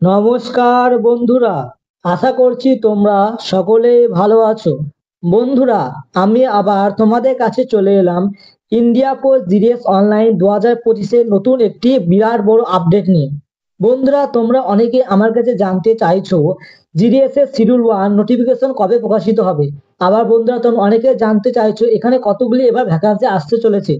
নমস্কার বন্ধুরা, আশা করছি তোমরা সকলেই ভালো আছো। বন্ধুরা, আমি আবার তোমাদের কাছে চলে এলাম ইন্ডিয়া পোস্ট জিডিএস অনলাইন 2025-এর নতুন একটি বিরাট বড় আপডেট নিয়ে। বন্ধুরা, তোমরা অনেকে আমার কাছে জানতে চাইছো জিডিএস এর শিডিউল 1 নোটিফিকেশন কবে প্রকাশিত হবে। আবার বন্ধুরা, তোমরা অনেকে জানতে চাইছো এখানে কতগুলি এবার ভ্যাকান্সি আসতে চলেছে।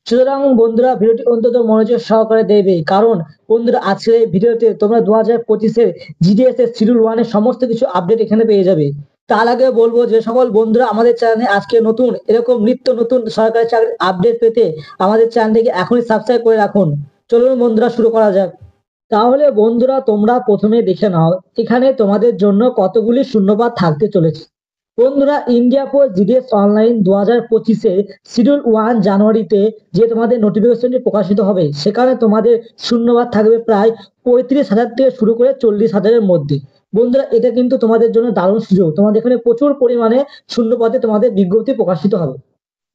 সুতরাং বন্ধুরা, ভিডিওটি অন্তত মনোযোগ সহকারে দেখবে, কারণ বন্ধুরা আজকের এই ভিডিওতে তোমরা 2025-এর জিডিএস এর শিডিউল 1 এর সমস্ত কিছু আপডেট এখানে পেয়ে যাবে। তার আগে বলবো, যে সকল বন্ধুরা আমাদের চ্যানেলে আজকে নতুন এরকম নিত্য নতুন সরকারি চাকরির আপডেট পেতে আমাদের চ্যানেলটিকে এখনই সাবস্ক্রাইব করে রাখুন। চলুন বন্ধুরা, শুরু করা যাক। তাহলে বন্ধুরা, তোমরা প্রথমে দেখে নাও এখানে তোমাদের জন্য কতগুলি শূন্যপদ থাকতে চলেছে। বন্ধুরা, ইন্ডিয়া পোস্ট জিডিএস অনলাইন 2025-এ শিডিউল 1 জানুয়ারিতে যে তোমাদের নোটিফিকেশনটি প্রকাশিত হবে, সেখানে তোমাদের শূন্যপদ থাকবে প্রায় 35,000 থেকে শুরু করে 40,000-এর মধ্যে। বন্ধুরা, এটা কিন্তু তোমাদের জন্য দারুণ সুযোগ, তোমাদের এখানে প্রচুর পরিমাণে শূন্যপদে তোমাদের বিজ্ঞপ্তি প্রকাশিত হবে।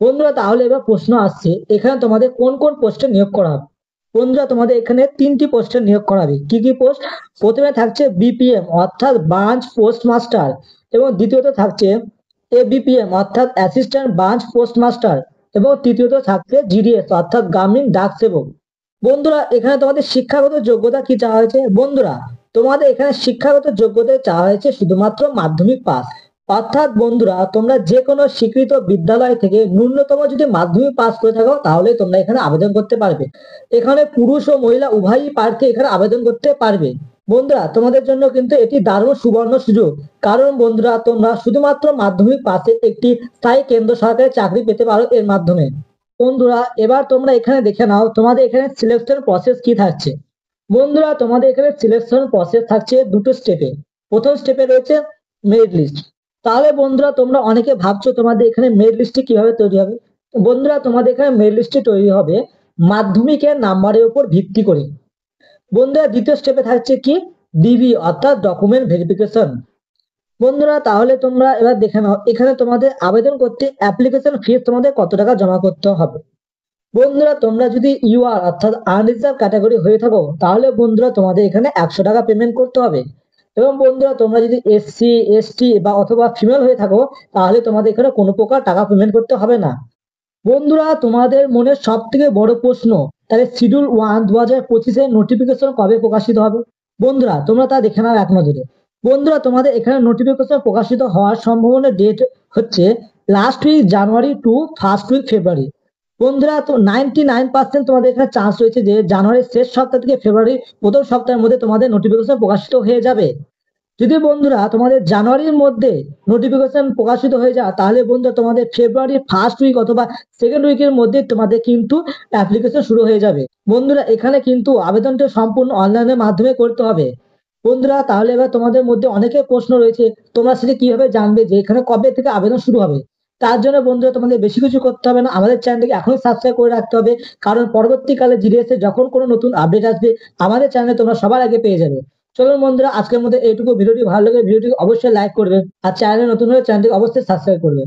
বন্ধুরা, তাহলে এবার প্রশ্ন আসছে, এখানে তোমাদের কোন কোন পোস্টে নিয়োগ করা হবে। বন্ধুরা, তোমাদের এখানে 3টি পোস্টে নিয়োগ করা হবে। কি কি পোস্ট? প্রথমে থাকছে বিপিএম অর্থাৎ ব্রাঞ্চ পোস্ট মাস্টার, এবং দ্বিতীয়ত থাকছে এবিপিএম অর্থাৎ অ্যাসিস্ট্যান্ট ব্রাঞ্চ পোস্ট মাস্টার, এবং তৃতীয়ত থাকছে জিডিএস অর্থাৎ গ্রামীণ ডাক সেবক। বন্ধুরা, এখানে তোমাদের শিক্ষাগত যোগ্যতা কি চাওয়া হয়েছে? বন্ধুরা, তোমাদের এখানে শিক্ষাগত যোগ্যতা চাওয়া হয়েছে শুধুমাত্র মাধ্যমিক পাস। অর্থাৎ বন্ধুরা, তোমরা যে কোনো স্বীকৃত বিদ্যালয় থেকে ন্যূনতম যদি মাধ্যমিক পাস করে থাকো, তাহলে তোমরা এখানে আবেদন করতে পারবে। এখানে পুরুষ ও মহিলা উভয়ই প্রার্থী এখানে আবেদন করতে পারবে। বন্ধুরা, তোমাদের জন্য কিন্তু এটি দারুণ সুবর্ণ সুযোগ, কারণ বন্ধুরা, তোমরা শুধুমাত্র মাধ্যমিক পাশে একটি স্থায়ী কেন্দ্র সরকারি চাকরি পেতে পারো এর মাধ্যমে। বন্ধুরা, এবার তোমরা এখানে দেখে নাও তোমাদের এখানে সিলেকশন প্রসেস কি থাকছে। বন্ধুরা, তোমাদের এখানে সিলেকশন প্রসেস থাকছে দুটো স্টেপে। প্রথম স্টেপে রয়েছে মেরিট লিস্ট। তাহলে বন্ধুরা, তোমরা অনেকে ভাবছো তোমাদের এখানে মেরিট লিস্টটি কিভাবে তৈরি হবে। বন্ধুরা, তোমাদের এখানে মেরিট লিস্টটি তৈরি হবে মাধ্যমিকের নাম্বারের উপর ভিত্তি করে। বন্ধুরা, দ্বিতীয় স্টেপে থাকছে কি? ডিবি অর্থাৎ ডকুমেন্ট ভেরিফিকেশন। বন্ধুরা, তাহলে তোমরা এবার দেখে নাও এখানে তোমাদের আবেদন করতে অ্যাপ্লিকেশন ফিস তোমাদের কত টাকা জমা করতে হবে। বন্ধুরা, তোমরা যদি ইউআর অর্থাৎ আনরিজার্ভ ক্যাটাগরি হয়ে থাকো, তাহলে বন্ধুরা তোমাদের এখানে 100 টাকা পেমেন্ট করতে হবে। এবং বন্ধুরা, তোমরা যদি এসসি এসটি বা অথবা ফিমেল হয়ে থাকো, তাহলে তোমাদের এখানে কোনো প্রকার টাকা পেমেন্ট করতে হবে না। বন্ধুরা, তোমাদের মনে সব থেকে বড় প্রশ্ন, তাহলে শিডিউল 1 2025-এর নোটিফিকেশন কবে প্রকাশিত হবে। বন্ধুরা, তোমরা তা দেখে নাও এক নজরে। বন্ধুরা, তোমাদের এখানে নোটিফিকেশন প্রকাশিত হওয়ার সম্ভাবনা ডেট হচ্ছে লাস্ট উইক জানুয়ারি টু ফার্স্ট উইক ফেব্রুয়ারি। বন্ধুরা, তো 99% তোমাদের এখানে চান্স রয়েছে যে জানুয়ারির শেষ সপ্তাহ থেকে ফেব্রুয়ারি প্রথম সপ্তাহের মধ্যে তোমাদের নোটিফিকেশন প্রকাশিত হয়ে যাবে। যদি বন্ধুরা তোমাদের জানুয়ারির মধ্যে নোটিফিকেশন প্রকাশিত হয়ে যায়, তাহলে বন্ধুরা তোমাদের ফেব্রুয়ারির ফার্স্ট উইক অথবা সেকেন্ড উইকের মধ্যে তোমাদের কিন্তু অ্যাপ্লিকেশন শুরু হয়ে যাবে। বন্ধুরা, এখানে কিন্তু আবেদনটা সম্পূর্ণ অনলাইনের মাধ্যমে করতে হবে। বন্ধুরা, তাহলে এবার তোমাদের মধ্যে অনেকের প্রশ্ন রয়েছে, তোমরা সেটা কিভাবে জানবে যে এখানে কবে থেকে আবেদন শুরু হবে। তার জন্য বন্ধুরা, তোমাদের বেশি কিছু করতে হবে না, আমাদের চ্যানেলটিকে এখনই সাবস্ক্রাইব করে রাখতে হবে, কারণ পরবর্তীকালে জিডিএস এর যখন কোনো নতুন আপডেট আসবে, আমাদের চ্যানেলে তোমরা সবার আগে পেয়ে যাবে। চলুন বন্ধুরা, আজকের মধ্যে এইটুকু। ভিডিওটি ভালো লাগে ভিডিওটি অবশ্যই লাইক করবে, আর চ্যানেলে নতুন হলে চ্যানেলটিকে অবশ্যই সাবস্ক্রাইব করবে।